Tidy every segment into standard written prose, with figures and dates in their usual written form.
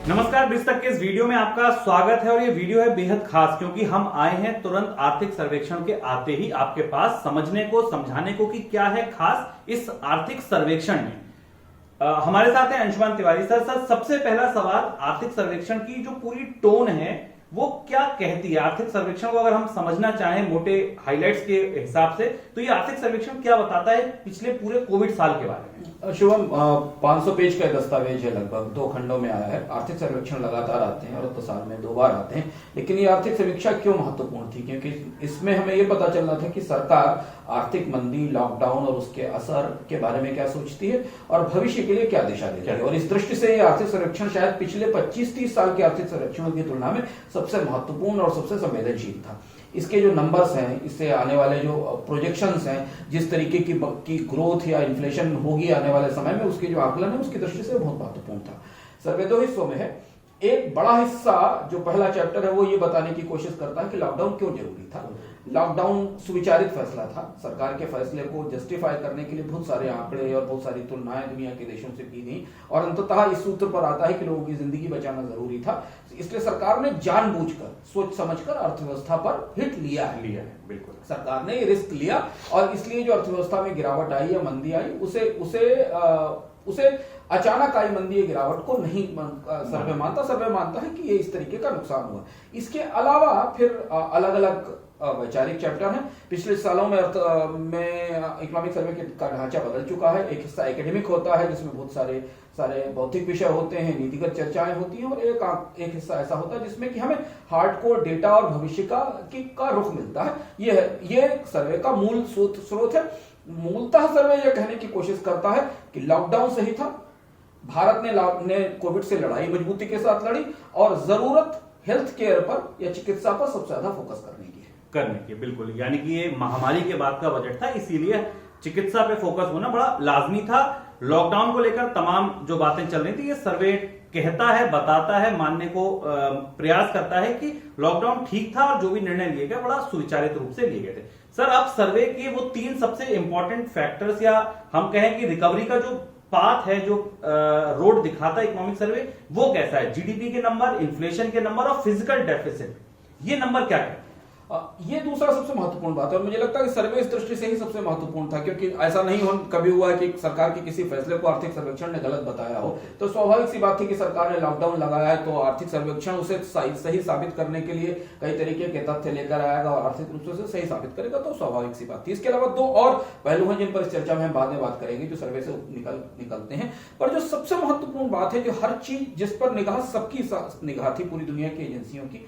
नमस्कार, बीस तक के इस वीडियो में आपका स्वागत है और ये वीडियो है बेहद खास क्योंकि हम आए हैं तुरंत आर्थिक सर्वेक्षण के आते ही आपके पास समझने को समझाने को कि क्या है खास इस आर्थिक सर्वेक्षण में। हमारे साथ है अंशुमान तिवारी सर। सबसे पहला सवाल, आर्थिक सर्वेक्षण की जो पूरी टोन है वो क्या कहती है? आर्थिक सर्वेक्षण को अगर हम समझना चाहें मोटे हाइलाइट्स के हिसाब से तो ये आर्थिक सर्वेक्षण क्या बताता है पिछले पूरे कोविड साल के बारे में? शुभम, 500 पेज का दस्तावेज है, लगभग 2 खंडों में आया है। आर्थिक सर्वेक्षण लगातार आते हैं और तो साल में 2 बार आते हैं, लेकिन ये आर्थिक समीक्षा क्यों महत्वपूर्ण थी? क्योंकि इसमें हमें ये पता चल रहा था कि सरकार आर्थिक मंदी, लॉकडाउन और उसके असर के बारे में क्या सोचती है और भविष्य के लिए क्या दिशा देती है। और इस दृष्टि से ये आर्थिक सर्वेक्षण शायद पिछले 25-30 साल के आर्थिक सर्वेक्षणों की तुलना में सबसे महत्वपूर्ण और सबसे संवेदनशील था। इसके जो नंबर्स हैं, इससे आने वाले जो प्रोजेक्शंस हैं, जिस तरीके की ग्रोथ या इन्फ्लेशन होगी आने वाले समय में, उसके जो आकलन है उसकी दृष्टि से बहुत महत्वपूर्ण था। सर्वे 2 हिस्सों में है। एक बड़ा हिस्सा जो पहला चैप्टर है वो ये बताने की कोशिश करता है कि लॉकडाउन क्यों जरूरी था। लॉकडाउन सुविचारित फैसला था। सरकार के फैसले को जस्टिफाई करने के लिए बहुत सारे आंकड़े और बहुत सारी तुलनाएं दुनिया के देशों से की गई और अंततः इस सूत्र पर आता है कि लोगों की जिंदगी बचाना जरूरी था। इसलिए सरकार ने जानबूझकर, सोच समझकर अर्थव्यवस्था पर हिट लिया है। बिल्कुल, सरकार ने रिस्क लिया और इसलिए जो अर्थव्यवस्था में गिरावट आई या मंदी आई उसे अचानक आई मंदी या गिरावट को नहीं सर्वे मानता है कि ये इस तरीके का नुकसान हुआ। इसके अलावा फिर अलग अलग वैचारिक चैप्टर है। पिछले सालों में इकोनॉमिक सर्वे का ढांचा बदल चुका है। एक हिस्सा एकेडमिक होता है जिसमें बहुत सारे बौद्धिक विषय होते हैं, नीतिगत चर्चाएं होती हैं, और एक हिस्सा ऐसा होता है जिसमें कि हमें हार्डकोर डेटा और भविष्य का रुख मिलता है। ये सर्वे का मूल स्रोत है। मूलतः सर्वे यह कहने की कोशिश करता है कि लॉकडाउन सही था, भारत ने कोविड से लड़ाई मजबूती के साथ लड़ी और जरूरत हेल्थ केयर पर या चिकित्सा पर सबसे ज्यादा फोकस करने की। बिल्कुल, यानी कि ये महामारी के बाद का बजट था, इसीलिए चिकित्सा पे फोकस होना बड़ा लाजमी था। लॉकडाउन को लेकर तमाम जो बातें चल रही थी ये सर्वे कहता है, बताता है, मानने को प्रयास करता है कि लॉकडाउन ठीक था और जो भी निर्णय लिए गए बड़ा सुविचारित रूप से लिए गए थे। सर, आप सर्वे के वो 3 सबसे इंपॉर्टेंट फैक्टर्स या हम कहें कि रिकवरी का जो पाथ है, जो रोड दिखाता है इकोनॉमिक सर्वे, वो कैसा है? जीडीपी के नंबर, इन्फ्लेशन के नंबर और फिजिकल डेफिसिट, ये नंबर क्या है? ये दूसरा सबसे महत्वपूर्ण बात है और मुझे लगता है कि सर्वे इस दृष्टि से ही सबसे महत्वपूर्ण था, क्योंकि ऐसा नहीं कभी हुआ है कि सरकार के किसी फैसले को आर्थिक सर्वेक्षण ने गलत बताया हो। तो स्वाभाविक सी बात थी कि सरकार ने लॉकडाउन लगाया है तो आर्थिक सर्वेक्षण उसे सही साबित करने के लिए कई तरीके के तथ्य लेकर आएगा और आर्थिक रूप से सही साबित करेगा, तो स्वाभाविक सी बात थी। इसके अलावा 2 और पहलू हैं जिन पर इस चर्चा में हम बाद में बात करेंगे, जो सर्वे से निकलते हैं। पर जो सबसे महत्वपूर्ण बात है, जो हर चीज जिस पर सबकी निगाह थी, पूरी दुनिया की एजेंसियों की,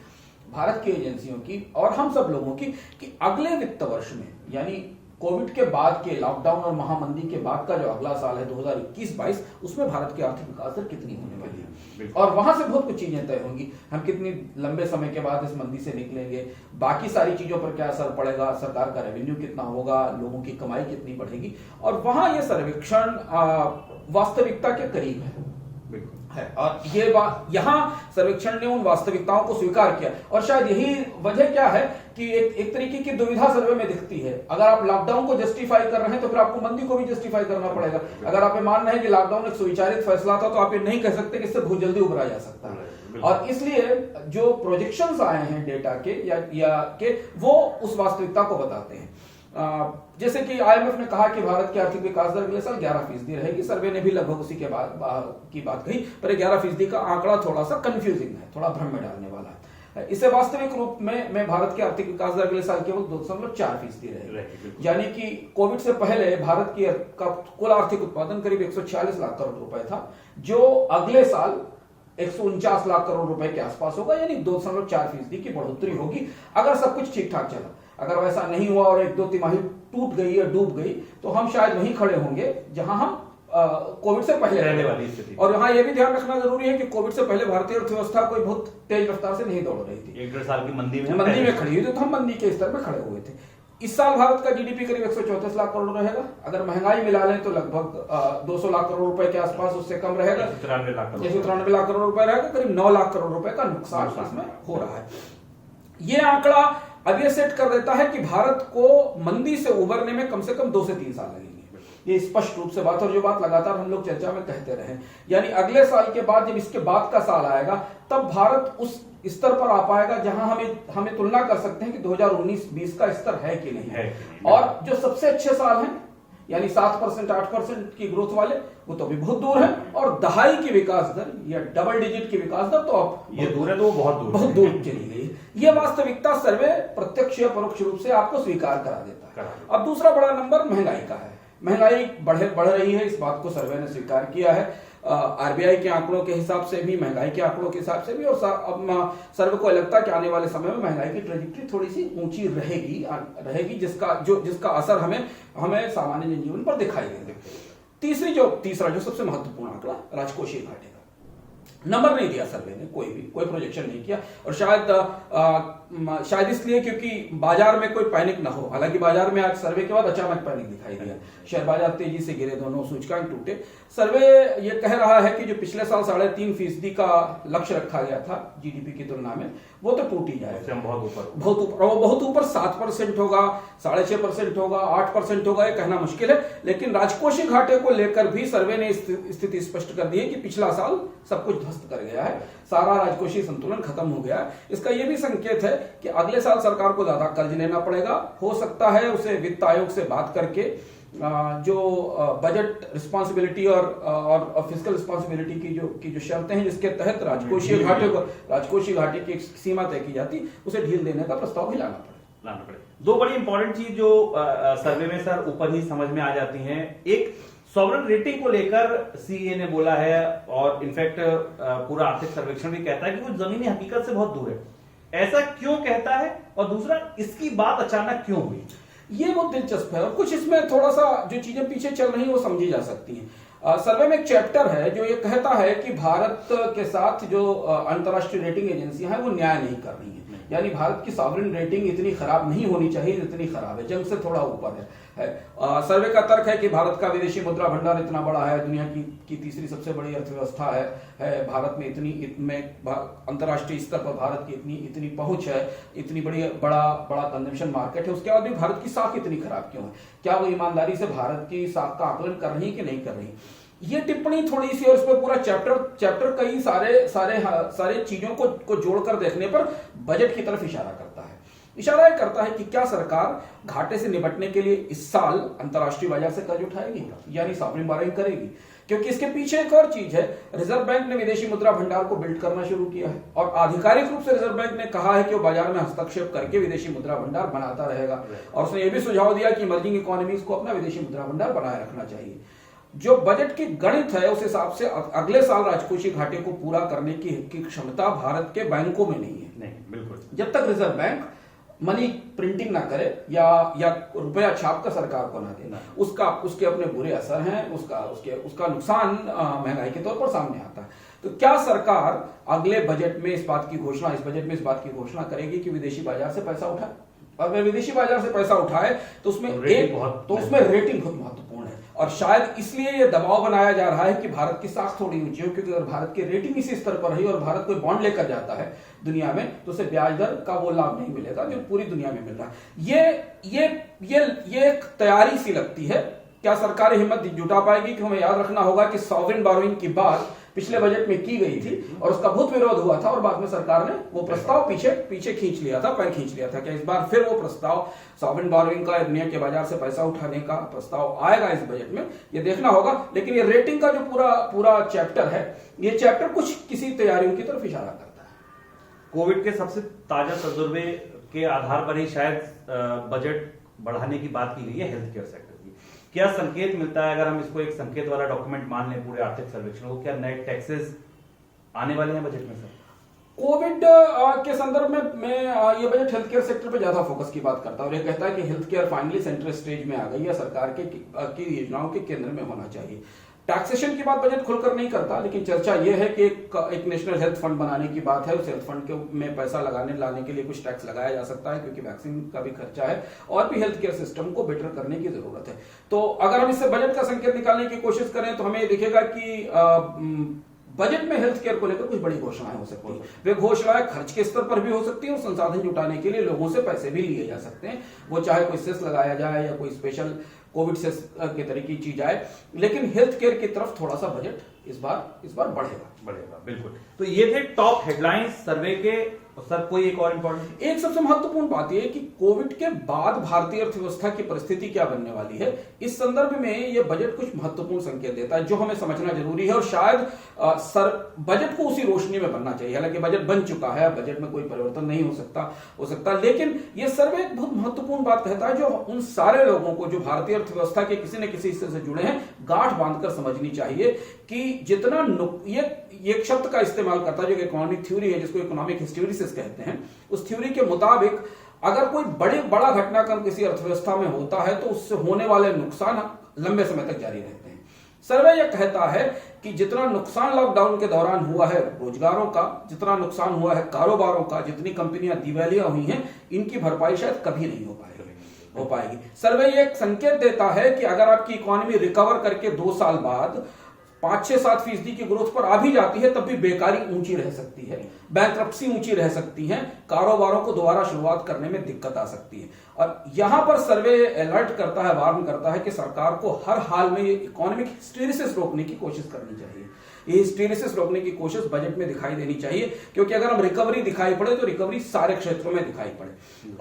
भारत की एजेंसियों की और हम सब लोगों की, कि अगले वित्त वर्ष में, यानी कोविड के बाद के, लॉकडाउन और महामंदी के बाद का जो अगला साल है 2021-22, उसमें भारत की आर्थिक विकास दर कितनी होने वाली है और वहां से बहुत कुछ चीजें तय होंगी। हम कितनी लंबे समय के बाद इस मंदी से निकलेंगे, बाकी सारी चीजों पर क्या असर पड़ेगा, सरकार का रेवेन्यू कितना होगा, लोगों की कमाई कितनी बढ़ेगी, और वहां यह सर्वेक्षण वास्तविकता के करीब है। और ये बात, यहां सर्वेक्षण ने उन वास्तविकताओं को स्वीकार किया और शायद यही वजह क्या है कि एक तरीके की दुविधा सर्वे में दिखती है। अगर आप लॉकडाउन को जस्टिफाई कर रहे हैं तो फिर आपको मंदी को भी जस्टिफाई करना पड़ेगा। अगर आप ये मान रहे हैं कि लॉकडाउन एक सुविचारित फैसला था तो आप ये नहीं कह सकते कि इससे बहुत जल्दी उभरा जा सकता है। और इसलिए जो प्रोजेक्शंस आए हैं डेटा के वो उस वास्तविकता को बताते हैं। जैसे कि आईएमएफ ने कहा कि भारत की आर्थिक विकास दर अगले साल 11% रहेगी। सर्वे ने भी लगभग उसी की बात कही, पर 11% का आंकड़ा थोड़ा सा कंफ्यूजिंग है, थोड़ा भ्रम में डालने वाला है। इसे वास्तविक रूप में भारत की आर्थिक विकास दर अगले साल केवल 2.4% रहेगी। यानी कि कोविड से पहले भारत की कुल आर्थिक उत्पादन करीब 146 लाख करोड़ रुपए था, जो अगले साल 149 लाख करोड़ रुपए के आसपास होगा, यानी 2.4% की बढ़ोतरी होगी अगर सब कुछ ठीक ठाक चला। अगर वैसा नहीं हुआ और 1-2 तिमाही टूट गई या डूब गई तो हम शायद वहीं खड़े होंगे जहां हम कोविड से पहले रहने वाली स्थिति। और यहाँ यह भी ध्यान रखना जरूरी है कि कोविड से पहले भारतीय अर्थव्यवस्था कोई बहुत तेज रफ्तार से नहीं दौड़ रही थी। 1-1.5 साल की मंदी में खड़ी हुई थी, तो हम मंदी के स्तर में खड़े हुए थे। इस साल भारत का जीडीपी करीब 134 लाख करोड़ रहेगा। अगर महंगाई मिला लें तो लगभग 200 लाख करोड़ रुपए के आसपास, उससे कम रहेगा। 193 लाख करोड़ रुपए रहेगा। करीब 9 लाख करोड़ रुपए का नुकसान इसमें हो रहा है। यह आंकड़ा अब यह सेट कर देता है कि भारत को मंदी से उबरने में कम से कम 2 से 3 साल लगेंगे। ये स्पष्ट रूप से बात, और जो बात लगातार हम लोग चर्चा में कहते रहे, यानी अगले साल के बाद जब इसके बाद का साल आएगा तब भारत उस स्तर पर आ पाएगा जहां हमें तुलना कर सकते हैं कि 2019-20 का स्तर है कि नहीं है। और जो सबसे अच्छे साल हैं यानी 7% 8% की ग्रोथ वाले, वो तो अभी बहुत दूर है, और दहाई की विकास दर या डबल डिजिट की विकास दर तो अब ये दूर है, तो वो बहुत दूर चली गई। ये वास्तविकता सर्वे प्रत्यक्ष या परोक्ष रूप से आपको स्वीकार करा देता है। अब दूसरा बड़ा नंबर महंगाई का है। महंगाई बढ़ रही है, इस बात को सर्वे ने स्वीकार किया है। आरबीआई के आंकड़ों के हिसाब से भी, महंगाई के आंकड़ों के हिसाब से भी, और अब सर्वे को लगता है कि आने वाले समय में महंगाई की ट्रेजेक्टरी थोड़ी सी ऊंची रहेगी जिसका असर हमें सामान्य जनजीवन पर दिखाई देगा। तीसरा जो सबसे महत्वपूर्ण आंकड़ा, राजकोषीय घाटे का नंबर नहीं दिया सर्वे ने, कोई प्रोजेक्शन नहीं किया, और शायद इसलिए क्योंकि बाजार में कोई पैनिक ना हो। हालांकि बाजार में आज सर्वे के बाद अचानक पैनिक दिखाई दिया, शेयर बाजार तेजी से गिरे, दोनों सूचकांक टूटे। सर्वे ये कह रहा है कि जो पिछले साल 3.5% का लक्ष्य रखा गया था जीडीपी की तुलना में, वो तो टूट ही जाएगा, बहुत ऊपर 7% होगा, 6.5% होगा, 8% होगा, ये कहना मुश्किल है। लेकिन राजकोषीय घाटे को लेकर भी सर्वे ने स्थिति स्पष्ट कर दी है कि पिछला साल सब कुछ ध्वस्त कर गया है, सारा राजकोषीय संतुलन खत्म हो गया है। इसका यह भी संकेत है कि अगले साल सरकार को ज्यादा कर्ज लेना पड़ेगा। हो सकता है उसे वित्त आयोग से बात करके जो बजट रिस्पॉन्सिबिलिटी और फिजिकल रिस्पॉन्सिबिलिटी की जो शर्तें हैं जिसके तहत राजकोषीय घाटे की एक सीमा तय की जाती, उसे ढील देने का प्रस्ताव भी लाना पड़े। दो बड़ी इंपॉर्टेंट चीज जो सर्वे में सर ऊपर ही समझ में आ जाती हैं। एक, सॉवरेन रेटिंग को लेकर सीए ने बोला है, और इनफैक्ट पूरा आर्थिक सर्वेक्षण भी कहता है कि वो जमीनी हकीकत से बहुत दूर है। ऐसा क्यों कहता है, और दूसरा, इसकी बात अचानक क्यों हुई? ये बहुत दिलचस्प है, और कुछ इसमें थोड़ा सा जो चीजें पीछे चल रही हैं वो समझी जा सकती हैं। सर्वे में एक चैप्टर है जो ये कहता है कि भारत के साथ जो अंतर्राष्ट्रीय रेटिंग एजेंसियां हैं वो न्याय नहीं कर रही हैं, यानी भारत की सॉवरेन रेटिंग इतनी खराब नहीं होनी चाहिए जितनी खराब है, जंग से थोड़ा ऊपर है। सर्वे का तर्क है कि भारत का विदेशी मुद्रा भंडार इतना बड़ा है, दुनिया की तीसरी सबसे बड़ी अर्थव्यवस्था है। भारत में अंतर्राष्ट्रीय स्तर पर भारत की इतनी पहुंच है, इतनी बड़ा कंजम्पशन मार्केट है, उसके बाद भी भारत की साख इतनी खराब क्यों है? क्या वो ईमानदारी से भारत की साख का आकलन कर रही है कि नहीं कर रही? ये टिप्पणी थोड़ी सी, और उसमें पूरा चैप्टर कई सारे चीजों को जोड़कर देखने पर बजट की तरफ इशारा करता है। इशारा यह करता है कि क्या सरकार घाटे से निपटने के लिए इस साल अंतर्राष्ट्रीय बाजार से कर्ज उठाएगी, यानी सॉवरेन बोरोइंग करेगी? क्योंकि इसके पीछे एक और चीज है, रिजर्व बैंक ने विदेशी मुद्रा भंडार को बिल्ड करना शुरू किया है, और आधिकारिक रूप से रिजर्व बैंक ने कहा है कि वो बाजार में हस्तक्षेप करके विदेशी मुद्रा भंडार बनाता रहेगा, और उसने ये भी सुझाव दिया कि इमर्जिंग इकोनॉमीज को अपना विदेशी मुद्रा भंडार बनाए रखना चाहिए। जो बजट की गणित है उस हिसाब से अगले साल राजकोषीय घाटे को पूरा करने की क्षमता भारत के बैंकों में नहीं है। नहीं, बिल्कुल। जब तक रिजर्व बैंक मनी प्रिंटिंग ना करे या रुपया छाप कर सरकार को ना दे, उसके अपने बुरे असर हैं, उसका नुकसान महंगाई के तौर पर सामने आता है। तो क्या सरकार अगले बजट में इस बजट में इस बात की घोषणा करेगी कि विदेशी बाजार से पैसा उठाए? अगर विदेशी बाजार से पैसा उठाए तो उसमें रेटिंग बहुत महत्वपूर्ण है, और शायद इसलिए यह दबाव बनाया जा रहा है कि भारत की साख थोड़ी ऊंची हो, क्योंकि अगर भारत की रेटिंग इसी स्तर पर रही और भारत कोई बॉन्ड लेकर जाता है दुनिया में, तो उसे ब्याज दर का वो लाभ नहीं मिलेगा जो पूरी दुनिया में मिल रहा है। ये एक तैयारी सी लगती है। क्या सरकार हिम्मत जुटा पाएगी? कि हमें याद रखना होगा कि सॉवरेन बोरोइंग की बात पिछले बजट में की गई थी और उसका बहुत विरोध हुआ था, और बाद में सरकार ने वो प्रस्ताव पीछे खींच लिया था, पैर खींच लिया था। क्या इस बार फिर वो प्रस्ताव सॉवरेन बोरोइंग का, दुनिया के बाजार से पैसा उठाने का प्रस्ताव आएगा इस बजट में? ये देखना होगा। लेकिन ये रेटिंग का जो पूरा चैप्टर है, ये चैप्टर कुछ किसी तैयारियों की तरफ इशारा करता है। कोविड के सबसे ताजा तजुर्बे के आधार पर ही शायद बजट बढ़ाने की बात की गई है हेल्थ केयर सेक्टर की। क्या संकेत मिलता है, अगर हम इसको एक संकेत वाला डॉक्यूमेंट मान लें पूरे आर्थिक सर्वेक्षण को, क्या नए टैक्सेस आने वाले हैं बजट में सर? कोविड के संदर्भ में ये बजट हेल्थ केयर सेक्टर पे ज्यादा फोकस की बात करता है, और ये कहता है कि health care finally central stage में आ गई है, सरकार की योजनाओं के केंद्र में होना चाहिए। टैक्सेशन की बात बजट खुलकर नहीं करता, लेकिन चर्चा यह है कि एक नेशनल हेल्थ फंड बनाने की बात है। उस हेल्थ फंड में पैसा लाने के लिए कुछ टैक्स लगाया जा सकता है, क्योंकि वैक्सीन का भी खर्चा है, और भी हेल्थ केयर सिस्टम को बेटर करने की जरूरत है। तो अगर हम इससे बजट का संकेत निकालने की कोशिश करें तो हमें ये दिखेगा कि बजट में हेल्थ केयर को लेकर कुछ बड़ी घोषणाएं हो सकती हैं। वे घोषणाएं खर्च के स्तर पर भी हो सकती हैं, और संसाधन जुटाने के लिए लोगों से पैसे भी लिए जा सकते हैं। वो चाहे कोई सेस लगाया जाए या कोई कोविड से के तरह की चीज आए, लेकिन हेल्थ केयर की तरफ थोड़ा सा बजट इस बार बढ़ेगा। बिल्कुल। तो ये थे टॉप हेडलाइंस सर्वे के। सर कोई एक और इंपॉर्टेंट, एक सबसे महत्वपूर्ण बात यह है कि कोविड के बाद भारतीय अर्थव्यवस्था की परिस्थिति क्या बनने वाली है, इस संदर्भ में यह बजट कुछ महत्वपूर्ण संकेत देता है जो हमें समझना जरूरी है, और शायद बजट को उसी रोशनी में बनना चाहिए। हालांकि बजट बन चुका है, बजट में कोई परिवर्तन नहीं हो सकता, लेकिन यह सर्वे एक बहुत महत्वपूर्ण बात कहता है जो उन सारे लोगों को जो भारतीय अर्थव्यवस्था के किसी न किसी हिस्से से जुड़े हैं गांठ बांधकर समझनी चाहिए कि जितना ये एक शब्द का इस्तेमाल करता है जो इकोनॉमिक थ्योरी है, जिसको इकोनॉमिक हिस्टेरिसिस कहते हैं, उस थ्योरी के मुताबिक अगर कोई बड़ा घटनाक्रम किसी अर्थव्यवस्था में होता है तो उससे होने वाले नुकसान लंबे समय तक जारी रहते हैं। सर्वे यह कहता है कि जितना नुकसान लॉकडाउन के दौरान हुआ है रोजगारों का, जितना नुकसान हुआ है कारोबारों का, जितनी कंपनियां दिवालिया हुई हैं, इनकी भरपाई शायद कभी नहीं हो पाएगी। सर्वे ये एक संकेत देता है कि अगर आपकी इकोनॉमी रिकवर करके 2 साल बाद 5-6-7% की ग्रोथ पर आ भी जाती है, तब भी बेकारी ऊंची रह सकती है, बैंक्रप्सी ऊंची रह सकती है, कारोबारों को दोबारा शुरुआत करने में दिक्कत आ सकती है। और यहां पर सर्वे अलर्ट करता है, वार्न करता है कि सरकार को हर हाल में ये इकोनॉमिक हिस्टेरिसिस रोकने की कोशिश करनी चाहिए। ये हिस्टेरिसिस रोकने की कोशिश बजट में दिखाई देनी चाहिए, क्योंकि अगर हम रिकवरी दिखाई पड़े तो रिकवरी सारे क्षेत्रों में दिखाई पड़े,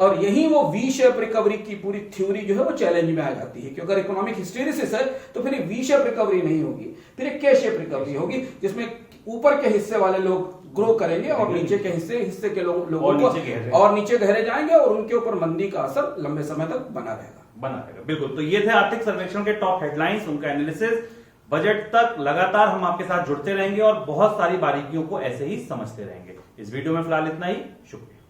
और यही वो वी शेप रिकवरी की पूरी थ्योरी जो है वो चैलेंज में आ जाती है। क्योंकि अगर इकोनॉमिक हिस्टेरिसिस है तो फिर वी शेप रिकवरी नहीं होगी, फिर एक के शेप रिकवरी होगी, जिसमें ऊपर के हिस्से वाले लोग ग्रो करेंगे और नीचे के हिस्से के लोगों को और नीचे गहरे जाएंगे, और उनके ऊपर मंदी का असर लंबे समय तक बना रहेगा। बिल्कुल। तो ये थे आर्थिक सर्वेक्षण के टॉप हेडलाइंस, उनका एनालिसिस। बजट तक लगातार हम आपके साथ जुड़ते रहेंगे और बहुत सारी बारीकियों को ऐसे ही समझते रहेंगे। इस वीडियो में फिलहाल इतना ही। शुक्रिया।